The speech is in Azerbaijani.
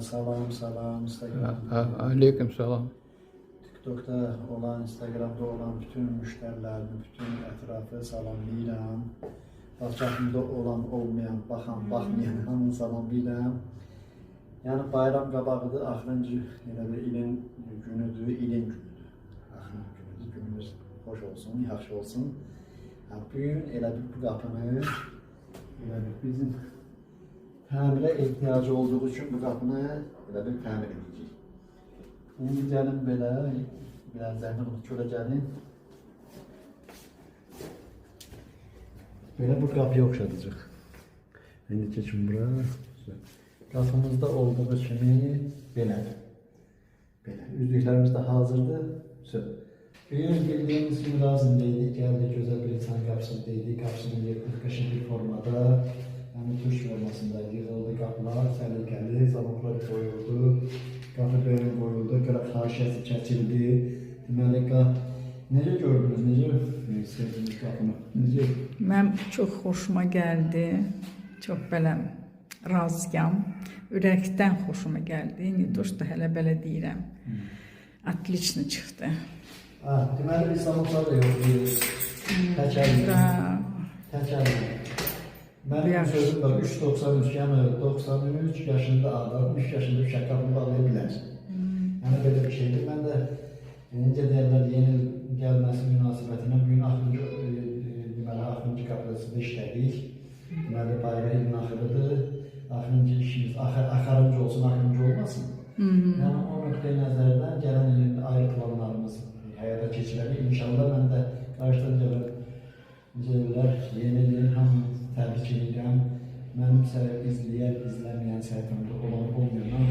Salam, salam. Instagram'da, Aleyküm selam. TikTok'ta olan, Instagram'da olan bütün müşterilerimi, bütün etrafı salamlayıram. Başçağımda olan, olmayan, baxan, baxmayan hamını salamlayıram. Yani bayram qabağıdır, axırıncı elə bir ilin günüdür, ilin günüdür. Axırıncı günüdür, günümüz xoş olsun, yaxşı olsun. Yani bugün elə bir bu qapını, elə bir bizim təmirə ehtiyacı olduğu üçün bu qapını elə bir təmir edəcəyik. İndi gəlin belə, biraz zəhmət olub çölə gəlin. Belə bu qapıya oxşadacaq. İndi keçin bura. Qapımızda olduğu kimi belədir. Belə. Üzlüklərimiz də hazırdır. Bugün bildiyimiz kimi lazımdaydı. Gəldi gözəl bir insan qapısındaydı. Qapısının yetmiş bir formada. Yani tuş formasında yığıldı qapılar, səliqəli, zamanlar qoyuldu. Qapı böyrü qoyuldu, qıraq xaşiyəsi çəkildi. Deməli, necə gördünüz, necə sevdiniz qapını? Necə? Mən çox xoşuma gəldi. Çox belə razıyam. Ürəkdən xoşuma gəldi. İndi dost da hələ belə deyirəm. Atliçni çıxdı. Deməli, bir zamanlar da yoxdur. Təkərli. Mənim sözüm var, 3.93, yəni 93 yaşında adam, 3 yaşında bir şəkafını bağlaya bilər. Yəni belə bir şeydir. Mən də necə deyərlər, yeni gəlməsi münasibətinə bugün axırıncı qapısında işlədik. Deməli, bayrağı ilin axırıdır. Axırıncı işimiz, axırıncı olsun, axırıncı olmasın. Yəni o nöqtəyi nəzərdən gələn ilin ayrı planlarımız həyata keçirərik. İnşallah mən də qarşıdan gələn yeni ilin hamı təbrik edirəm. Mənim izləyən, izləməyən səhifəmdə olan olmayan